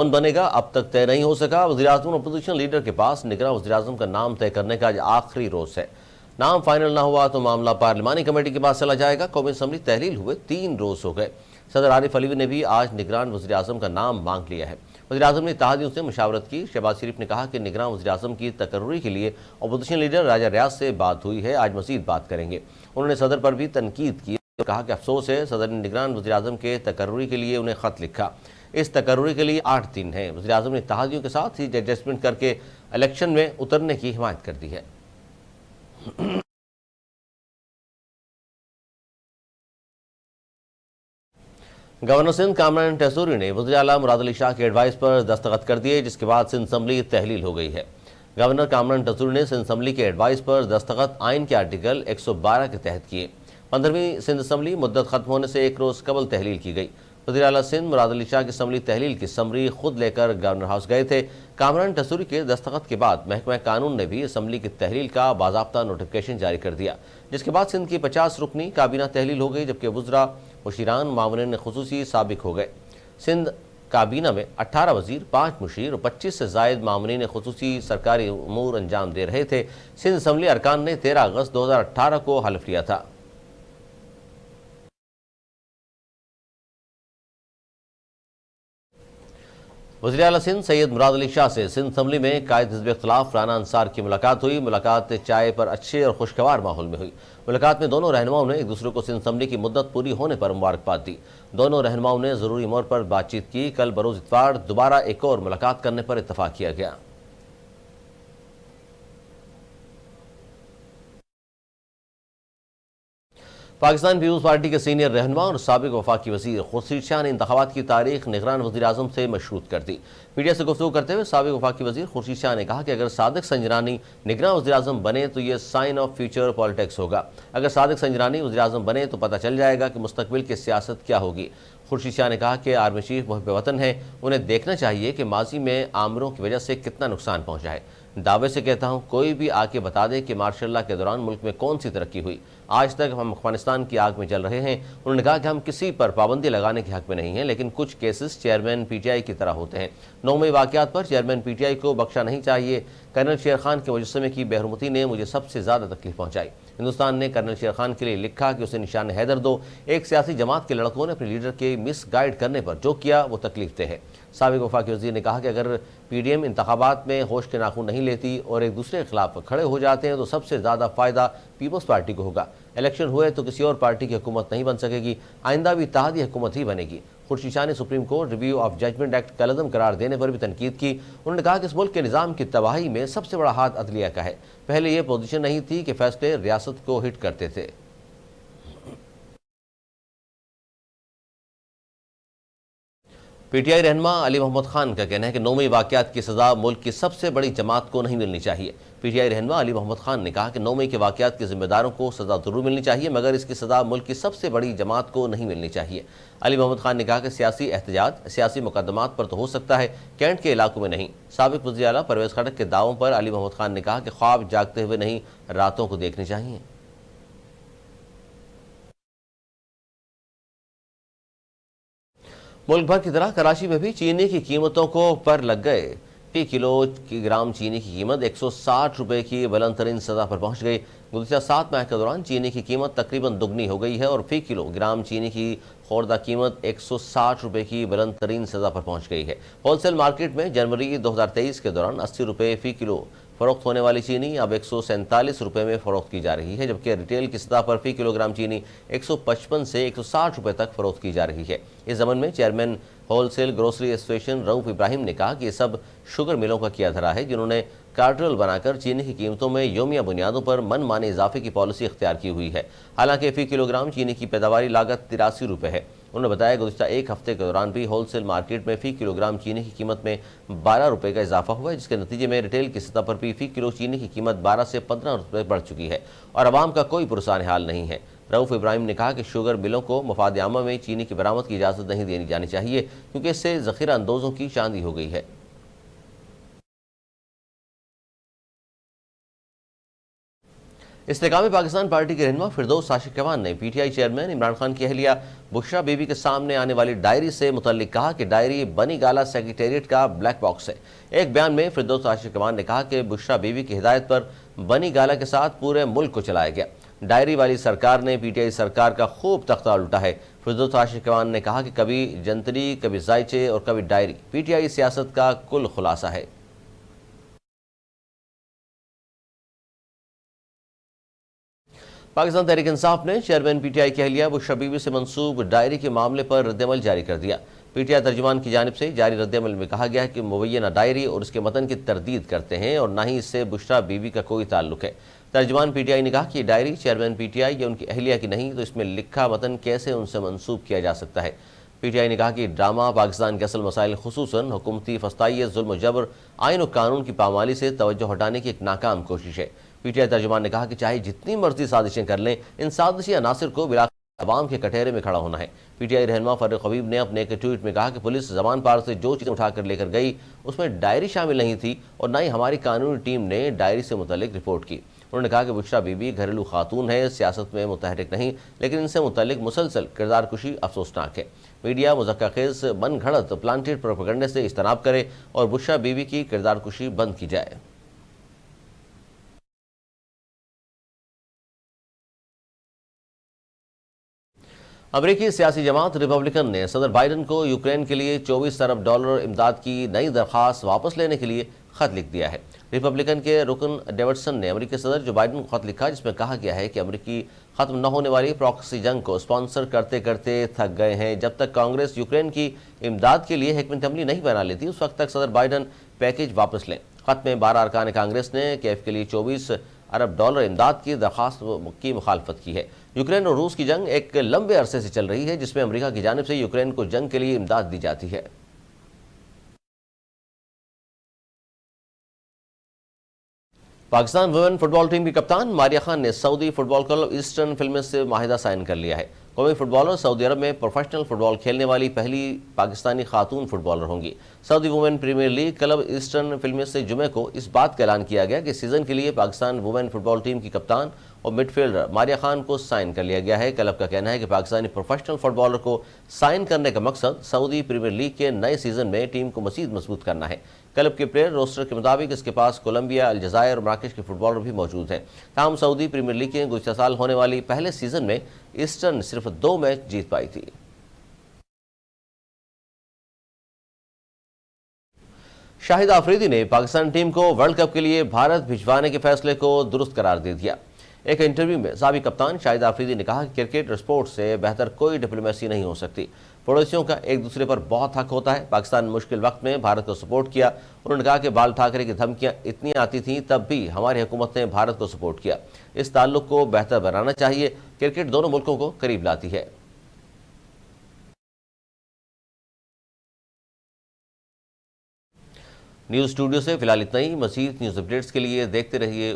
कौन बनेगा अब तक तय नहीं हो सका। वज़ीर-ए-आज़म और अपोजिशन लीडर के पास निगरान वज़ीर-ए-आज़म का नाम तय करने का आज आखिरी रोज है। नाम फाइनल ना हुआ तो मामला पार्लिमानी कमेटी के पास चला जाएगा। कौमी असम्बली तहलील हुए 3 रोज हो गए। सदर आरिफ अलवी ने भी आज निगरान वज़ीर-ए-आज़म का नाम मांग लिया है। वज़ीर-ए-आज़म ने इत्तेहादियों से मशावरत की। शहबाज शरीफ ने कहा कि निगरान वज़ीर-ए-आज़म की तकर्रुरी के लिए अपोजिशन लीडर राजा रियाज से बात हुई है, आज मज़ीद बात करेंगे। उन्होंने सदर पर भी तनकीद की और कहा कि अफसोस है सदर ने निगरान वज़ीर-ए-आज़म के तकर्रुरी के लिए उन्हें ख़त लिखा। इस तकर्रुरी के लिए 8 दिन हैं। वज़ीर-ए-आज़म ने इत्तेहादियों के साथ ही एडजस्टमेंट करके इलेक्शन में उतरने की हिमायत कर दी है। गवर्नर सिंध कामरान टेसूरी ने वज़ीर आला मुराद अली शाह के एडवाइस पर दस्तखत कर दिए, जिसके बाद सिंध असम्बली तहलील हो गई है। गवर्नर कामरान टेसूरी ने सिंध असम्बली के एडवाइस पर दस्तखत आइन के आर्टिकल 112 के तहत किए। 15वीं सिंध असम्बली मुद्दत खत्म होने से 1 रोज़ कबल तहलील की गई। वज़ीर आला सिंध मुराद अली शाह की असम्बली तहलील की समरी खुद लेकर गवर्नर हाउस गए थे। कामरान टेसूरी के दस्तखत के बाद महकमा कानून ने भी असम्बली की तहलील का बाज़ाब्ता नोटिफिकेशन जारी कर दिया, जिसके बाद सिंध की 50 रुकनी काबीना तहलील हो गई, जबकि वज़रा मुशीरान मामून खुसूसी साबिक हो गए। सिंध काबीना में 18 वज़ीर, 5 मुशीर और 25 से ज़ायद मामून खुसूसी सरकारी उमूर अंजाम दे रहे थे। सिंध असम्बली अरकान ने 13 अगस्त 2018 को हल्फ लिया था। वज़ीर आला सिंध सैयद मुराद अली शाह से सिंध असम्बली में कायद हिज़्ब इख्तिलाफ राना अंसार की मुलाकात हुई। मुलाकात चाय पर अच्छे और खुशगवार माहौल में हुई। मुलाकात में दोनों रहनुमाओं ने एक दूसरे को सिंध असम्बली की मुद्दत पूरी होने पर मुबारकबाद दी। दोनों रहनुमाओं ने ज़रूरी अमूर पर बातचीत की। कल बरोज़ इतवार दोबारा एक और मुलाकात करने पर इत्तफाक किया गया। पाकिस्तान पीपुल्स पार्टी के सीनियर रहनुमा और साबिक वफाकी वज़ीर खुर्शीद शाह ने इंतखाबात की तारीख निगरान वज़ीर-ए-आज़म से मशरूत कर दी। मीडिया से गुफ्तगू करते हुए साबिक वफाकी वज़ीर खुर्शीद शाह ने कहा कि अगर सादिक संजरानी निगरान वज़ीर-ए-आज़म बने तो ये साइन ऑफ फ्यूचर पॉलिटिक्स होगा। अगर सादिक संजरानी वज़ीर-ए-आज़म बने तो पता चल जाएगा कि मुस्तकबिल की सियासत क्या होगी। खुर्शीद शाह ने कहा कि आर्मी चीफ मुहिब वतन है, उन्हें देखना चाहिए कि माजी में आमरों की वजह से कितना नुकसान पहुंचा है। दावे से कहता हूं, कोई भी आके बता दे कि मार्शल लॉ के दौरान मुल्क में कौन सी तरक्की हुई। आज तक हम अफगानिस्तान की आग में जल रहे हैं। उन्होंने कहा कि हम किसी पर पाबंदी लगाने के हक में नहीं हैं, लेकिन कुछ केसेस चेयरमैन पीटीआई की तरह होते हैं। 9 मई वाक़यात पर चेयरमैन पीटीआई को बख्शा नहीं चाहिए। कर्नल शेर खान के मुजस्समे की बेहरमती ने मुझे सबसे ज़्यादा तकलीफ पहुंचाई। हिंदुस्तान ने कर्नल शेर खान के लिए लिखा कि उसे निशान हैदर दो। एक सियासी जमात के लड़कों ने अपने लीडर के मिस गाइड करने पर जो किया वो तकलीफ दे है। साबिक वफाकी वज़ीर ने कहा कि अगर पीडीएम इंतखाबात में होश के नाखून नहीं लेती और एक दूसरे के खिलाफ खड़े हो जाते हैं तो सबसे ज़्यादा फ़ायदा पीपल्स पार्टी को होगा। इलेक्शन हुए तो किसी और पार्टी की हुकूमत नहीं बन सकेगी, आइंदा भी इत्तेहादी हुकूमत ही बनेगी। खुर्शीद शाह ने supreme court review of judgment act कलअदम करार देने पर भी तनकीद की। उन्होंने कहा कि इस मुल्क के निज़ाम की तबाही में सबसे बड़ा हाथ अदलिया का है। पहले ये पोजीशन नहीं थी कि फैसले रियासत को हिट करते थे। पीटीआई रहनुमा अली मोहम्मद खान का कहना है कि 9 मई वाक़यात की सज़ा मुल्क की सबसे बड़ी जमात को नहीं मिलनी चाहिए। पीटीआई रहनुमा अली मोहम्मद खान ने कहा कि 9 मई के वाक़यात के ज़िम्मेदारों को सज़ा ज़रूर मिलनी चाहिए, मगर इसकी सज़ा मुल्क की सबसे बड़ी जमात को नहीं मिलनी चाहिए। अली मोहम्मद खान ने कहा कि सियासी एहतजाज सियासी मुकदमात पर तो हो सकता है, कैंट के इलाकों में नहीं। साबिक वज़ीर आला परवेज़ खटक के दावों पर अली मोहम्मद खान ने कहा कि ख्वाब जागते हुए नहीं, रातों को देखने चाहिए। मुल्क भर की तरह कराची में भी चीनी की कीमतों को पर लग गए। फी किलो की ग्राम चीनी की कीमत 160 रुपये की बुलंद तरीन सतह पर पहुंच गई। गुज़िश्ता 7 माह के दौरान चीनी की कीमत तकरीबन दुगनी हो गई है और फी किलो ग्राम चीनी की खोरदा कीमत 160 रुपये की बुलंद तरीन सतह पर पहुंच गई है। होलसेल मार्केट में जनवरी 2023 के दौरान 80 रुपये फी किलो फ़रोख्त होने वाली चीनी अब 147 रुपये में फ़रोख्त की जा रही है, जबकि रिटेल की सतह पर फ़ी किलोग्राम चीनी 155 से 160 रुपये तक फ़रोख्त की जा रही है। इस ज़मन में chairman wholesale grocery association Rauf Ibrahim ने कहा कि ये सब शुगर मिलों का किया धरा है, जिन्होंने कार्टेल बनाकर चीनी की कीमतों में योमिया बुनियादों पर मन माने इजाफे की पॉलिसी इख्तियार की हुई है। हालांकि फ़ी किलोग्राम चीनी की पैदावारी लागत 83 रुपये है। उन्होंने बताया गुज़िश्ता एक हफ्ते के दौरान भी होलसेल मार्केट में फ़ी किलोग्राम चीनी की कीमत में 12 रुपये का इजाफा हुआ है, जिसके नतीजे में रिटेल की सतह पर भी फ़ी किलो चीनी की कीमत 12 से 15 रुपये बढ़ चुकी है और आवाम का कोई पुरसान हाल नहीं है। रऊफ़ इब्राहिम ने कहा कि शुगर मिलों को मफाद आमा में चीनी की बरामद की इजाज़त नहीं दी जानी चाहिए, क्योंकि इससे ज़ख़ीरा अंदोज़ों की चांदी हो गई है। استحکام پاکستان پارٹی کے رہنما فردوس عاشق اخوان نے P T I chairman Imran Khan کی اہلیہ بشرا بی بی کے سامنے آنے والی ڈائری سے متعلق کہا کہ ڈائری بنی گالہ سیکریٹریٹ کا بلیک باکس ہے۔ ایک بیان میں فردوس عاشق اخوان نے کہا کہ بشرا بی بی کی ہدایت پر بنی گالہ کے ساتھ پورے ملک کو چلایا گیا۔ ڈائری والی سرکار نے پی ٹی آئی سرکار کا خوب تختہ الٹا ہے۔ فردوس عاشق اخوان نے کہا کہ کبھی جنتری، کبھی زائچے اور کبھی ڈائری پی ٹی آئی سیاست کا کل خلاصہ ہے۔ پاکستان تحریک انصاف نے چیئرمین پی ٹی آئی کی اہلیہ بشرا بی بی سے منسوب ڈائری کے معاملے پر ردعمل جاری کر دیا۔ پی ٹی آئی ترجمان کی جانب سے جاری ردعمل میں کہا گیا ہے کہ مبینہ ڈائری اور اس کے متن کی تردید کرتے ہیں اور نہ ہی اس سے بشرا بی بی کا کوئی تعلق ہے۔ ترجمان پی ٹی آئی نے کہا کہ یہ diary chairman P T I یا ان کی اہلیہ کی نہیں، تو اس میں لکھا متن کیسے ان سے منسوب کیا جا سکتا ہے۔ پی ٹی آئی نے کہا کہ ڈرامہ پاکستان کے اصل مسائل خصوصاً حکومتی فسطائیت، ظلم و جبر، آئین و قانون کی پامالی سے توجہ ہٹانے کی ایک ناکام کوشش ہے۔ پی ٹی آئی ترجمان نے کہا کہ چاہے جتنی مرضی سازشیں کر لیں، ان سازشی عناصر کو بالآخر عوام کے کٹہرے میں کھڑا ہونا ہے۔ پی ٹی آئی رہنما فرق حبیب نے اپنے ایک ٹویٹ میں کہا کہ پولیس زبان پار سے جو چیزیں اٹھا کر لے کر گئی اس میں ڈائری شامل نہیں تھی اور نہ ہی ہماری قانونی ٹیم نے ڈائری سے متعلق رپورٹ کی۔ انہوں نے کہا کہ بشرا بی بی گھریلو خاتون ہے، سیاست میں متحرک نہیں، لیکن ان سے متعلق مسلسل کردار کشی افسوسناک ہے۔ میڈیا مذکر خیز من گھڑت پلانٹیڈ پروپیگنڈے سے اجتناب کرے اور بشرا بی بی کی کردار کشی بند کی جائے۔ امریکی سیاسی جماعت ریپبلکن نے صدر بائیڈن کو یوکرین کے لیے $24 ارب امداد کی نئی درخواست واپس لینے کے لیے خط لکھ دیا ہے۔ ریپبلکن کے رکن ڈیوڈسن نے امریکی صدر جو بائیڈن کو خط لکھا، جس میں کہا گیا ہے کہ امریکی ختم نہ ہونے والی پراکسی جنگ کو سپانسر کرتے کرتے تھک گئے ہیں۔ جب تک کانگریس یوکرین کی امداد کے لیے حکمت عملی نہیں بنا لیتی، اس وقت تک صدر بائیڈن پیکیج واپس لیں۔ خط میں 12 ارکان کانگریس نے کیف کے لیے $24 ارب امداد کی درخواست کی مخالفت کی ہے۔ یوکرین اور روس کی جنگ ایک لمبے عرصے سے چل رہی ہے، جس میں امریکہ کی جانب سے یوکرین کو جنگ کے لیے امداد دی جاتی ہے۔ پاکستان ویمن فٹ بال ٹیم کی کپتان ماریہ خان نے سعودی فٹ بال کلب ایسٹرن فلمز سے معاہدہ سائن کر لیا ہے۔ قومی فٹ بالر سعودی عرب میں پروفیشنل فٹ بال کھیلنے والی پہلی پاکستانی خاتون فٹ بالر ہوں گی۔ Saudi Women Premier League club Eastern Flames سے جمعے کو اس بات کا اعلان کیا گیا کہ سیزن کے لیے پاکستان وومن فٹ بال ٹیم کی کپتان اور مڈ فیلڈر ماریہ خان کو سائن کر لیا گیا ہے۔ کلب کا کہنا ہے کہ پاکستانی پروفیشنل فٹ بالر کو سائن کرنے کا مقصد سعودی پریمیئر لیگ کے نئے سیزن میں ٹیم کو مزید مضبوط کرنا ہے۔ کلب کے پلیئر روسٹر کے مطابق اس کے پاس کولمبیا، الجزائر اور مراکش کے فٹ بالر بھی موجود ہیں۔ تاہم سعودی پریمیئر لیگ کے گزشتہ سال ہونے والی پہلے سیزن میں ایسٹرن صرف 2 میچ جیت پائی تھی۔ شاہد آفریدی نے پاکستان ٹیم کو ورلڈ کپ کے لیے بھارت بھجوانے کے فیصلے کو درست قرار دے دیا۔ ایک انٹرویو میں سابق کپتان شاہد آفریدی نے کہا کہ کرکٹ اور سپورٹ سے بہتر کوئی ڈپلومیسی نہیں ہو سکتی۔ پڑوسیوں کا ایک دوسرے پر بہت حق ہوتا ہے۔ پاکستان مشکل وقت میں بھارت کو سپورٹ کیا۔ انہوں نے کہا کہ بال ٹھاکرے کی دھمکیاں اتنی آتی تھیں، تب بھی ہماری حکومت نے بھارت کو سپورٹ کیا۔ اس تعلق کو بہتر بنانا چاہیے۔ کرکٹ دونوں ملکوں کو قریب لاتی ہے۔ نیوز اسٹوڈیو سے فی الحال اتنا ہی۔ مزید نیوز اپڈیٹس کے لیے دیکھتے رہیے